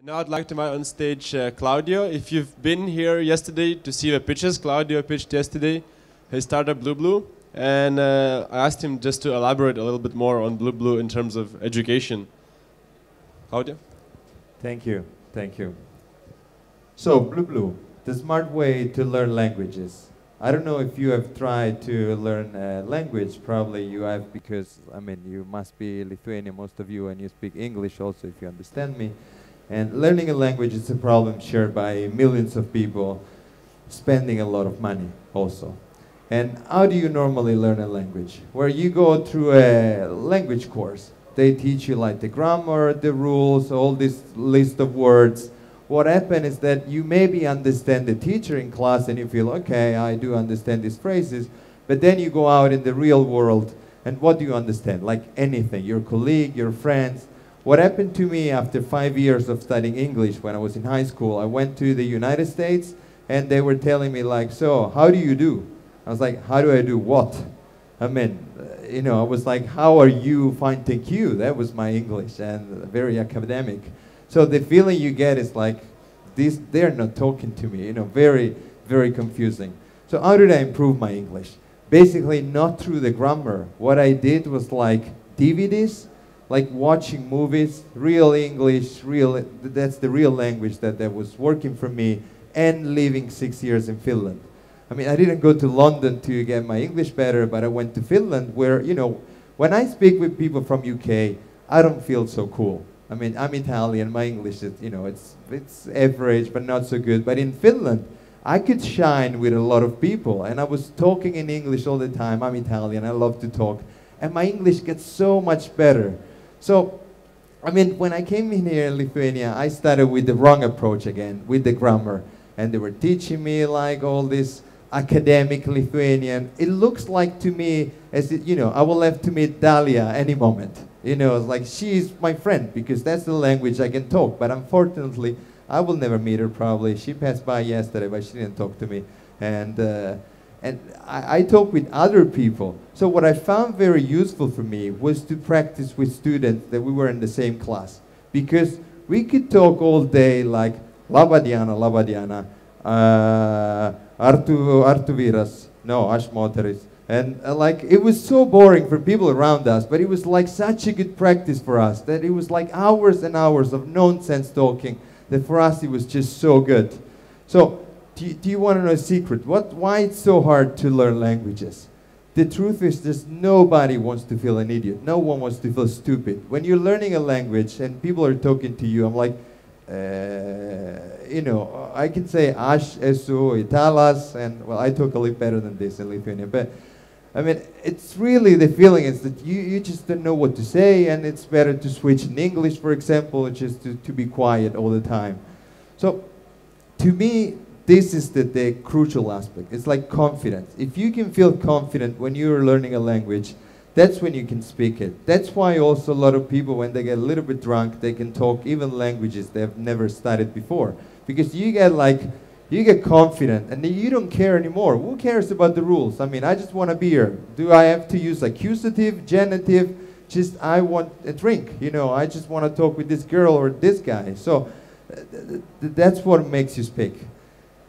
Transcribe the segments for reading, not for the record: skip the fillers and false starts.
Now I'd like to invite on stage Claudio. If you've been here yesterday to see the pitches, Claudio pitched yesterday his startup Blue, and I asked him just to elaborate a little bit more on Blue in terms of education. Claudio? Thank you, thank you. So Blue, the smart way to learn languages. I don't know if you have tried to learn a language. Probably you have, because I mean you must be Lithuanian, most of you, and you speak English also, if you understand me. And learning a language is a problem shared by millions of people, spending a lot of money also. And how do you normally learn a language? Where you go through a language course. They teach you like the grammar, the rules, all this list of words. What happens is that you maybe understand the teacher in class and you feel, okay, I do understand these phrases, but then you go out in the real world and what do you understand? Like anything, your colleague, your friends. What happened to me after 5 years of studying English when I was in high school, I went to the United States and they were telling me like, so how do you do? I was like, how do I do what? I mean, you know, I was like, how are you fine, thank you? That was my English and very academic. So the feeling you get is like, they're not talking to me, you know, very, very confusing. So how did I improve my English? Basically not through the grammar. What I did was like DVDs, like watching movies, real English, that's the real language that was working for me, and living 6 years in Finland. I mean, I didn't go to London to get my English better, but I went to Finland where, you know, when I speak with people from UK, I don't feel so cool. I mean, I'm Italian, my English is, you know, it's average, but not so good. But in Finland, I could shine with a lot of people, and I was talking in English all the time. I'm Italian, I love to talk, and my English gets so much better. So, I mean, when I came in here in Lithuania, I started with the wrong approach again, with the grammar. And they were teaching me like all this academic Lithuanian. It looks like to me as, you know, I will have to meet Dalia any moment. You know, like she's my friend because that's the language I can talk. But unfortunately, I will never meet her probably. She passed by yesterday, but she didn't talk to me. And I talk with other people. So what I found very useful for me was to practice with students that we were in the same class. Because we could talk all day like, Laba Diana, Artu Viras, no, Aš moteris. And like, it was so boring for people around us, but it was like such a good practice for us that it was like hours and hours of nonsense talking that for us it was just so good. So, do you want to know a secret? Why it's so hard to learn languages? The truth is just nobody wants to feel an idiot. No one wants to feel stupid. When you're learning a language and people are talking to you, I'm like, you know, I can say Aš esu Italas, and well, I talk a little better than this in Lithuania, but I mean, it's really the feeling is that you just don't know what to say, and it's better to switch in English, for example, just to be quiet all the time. So, to me, this is the crucial aspect. It's like confidence. If you can feel confident when you're learning a language, that's when you can speak it. That's why also a lot of people, when they get a little bit drunk, they can talk even languages they've never studied before. Because you get confident and then you don't care anymore. Who cares about the rules? I mean, I just want a beer. Do I have to use accusative, genitive? Just, I want a drink. You know, I just want to talk with this girl or this guy. So that's what makes you speak.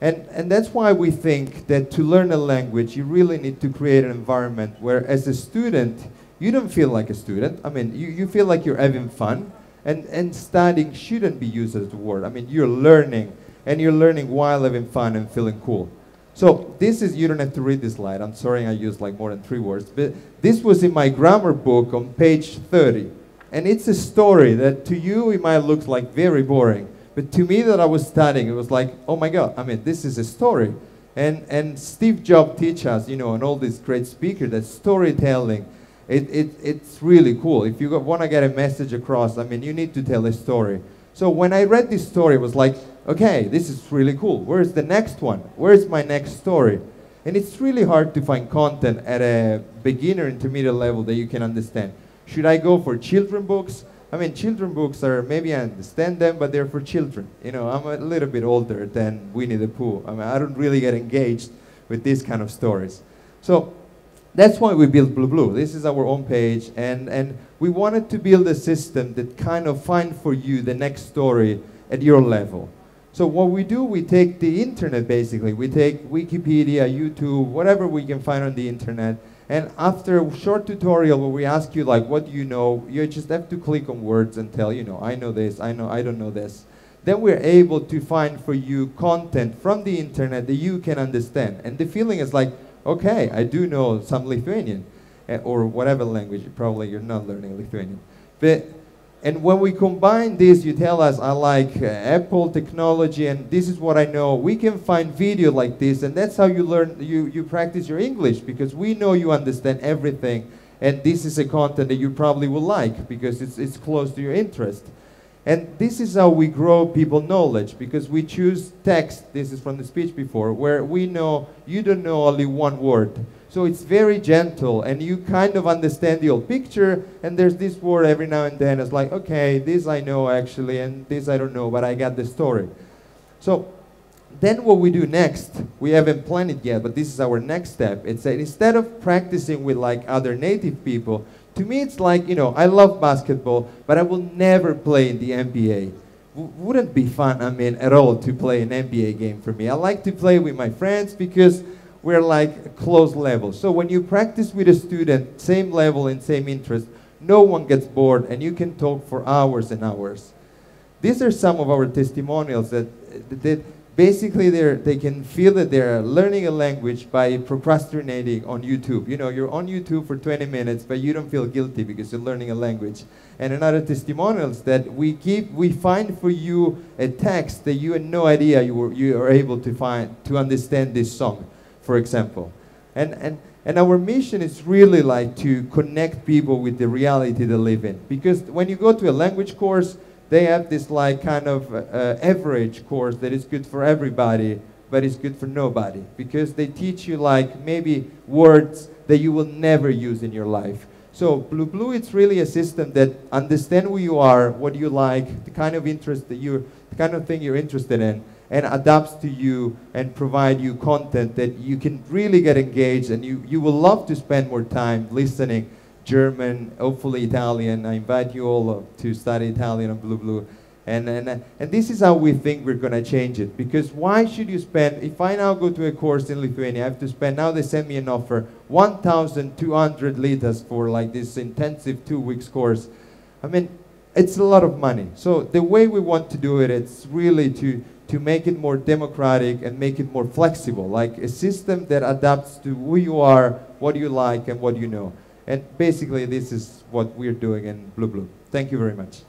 And that's why we think that to learn a language, you really need to create an environment where as a student, you don't feel like a student. I mean, you feel like you're having fun. And studying shouldn't be used as a word. I mean, you're learning. And you're learning while having fun and feeling cool. So this is, you don't have to read this slide. I'm sorry I used like more than 3 words. But this was in my grammar book on page 30. And it's a story that to you, it might look like very boring. But to me that I was studying, it was like, oh my God, I mean, this is a story. And Steve Jobs teaches us, you know, and all these great speakers, that storytelling, it's really cool. If you want to get a message across, I mean, you need to tell a story. So when I read this story, it was like, okay, this is really cool. Where's the next one? Where's my next story? And it's really hard to find content at a beginner intermediate level that you can understand. Should I go for children books? I mean, children books are, maybe I understand them, but they're for children. You know, I'm a little bit older than Winnie the Pooh. I mean, I don't really get engaged with these kind of stories. So that's why we built Blue. This is our own page, and we wanted to build a system that kind of find for you the next story at your level. So what we do, we take the internet basically. We take Wikipedia, YouTube, whatever we can find on the internet. And after a short tutorial where we ask you like, what do you know? You just have to click on words and tell, you know, I know this, I don't know this. Then we're able to find for you content from the internet that you can understand. And the feeling is like, okay, I do know some Lithuanian, or whatever language, probably you're not learning Lithuanian. And when we combine this, you tell us, I like Apple technology, and this is what I know. We can find video like this, and that's how you learn, you practice your English, because we know you understand everything, and this is a content that you probably will like, because it's close to your interest. And this is how we grow people knowledge, because we choose text, this is from the speech before, where we know you don't know only one word. So it's very gentle, and you kind of understand the whole picture, and there's this word every now and then. It's like, okay, this I know actually, and this I don't know, but I got the story. So then what we do next, we haven't planned it yet, but this is our next step. It's that instead of practicing with like other native people, to me it's like, you know, I love basketball, but I will never play in the NBA. Wouldn't be fun, I mean, at all to play an NBA game for me. I like to play with my friends because we're like close level. So when you practice with a student, same level and same interest, no one gets bored and you can talk for hours and hours. These are some of our testimonials that basically they can feel that they're learning a language by procrastinating on YouTube. You know, you're on YouTube for 20 minutes, but you don't feel guilty because you're learning a language. And another testimonial is that we find for you a text that you had no idea you are able to find to understand this song, for example. And our mission is really like to connect people with the reality they live in. Because when you go to a language course, they have this like kind of average course that is good for everybody, but it's good for nobody. Because they teach you like maybe words that you will never use in your life. So Blue, it's really a system that understands who you are, what you like, the kind of interest that the kind of thing you're interested in, and adapts to you and provide you content that you can really get engaged, and you will love to spend more time listening. German, hopefully Italian. I invite you all to study Italian on Blue. And this is how we think we're going to change it. Because why should you spend, if I now go to a course in Lithuania, I have to spend, now they send me an offer, 1,200 litas for like this intensive 2 weeks course. I mean, it's a lot of money. So the way we want to do it, it's really to make it more democratic and make it more flexible, like a system that adapts to who you are, what you like, and what you know. And basically, this is what we're doing in Blue. Thank you very much.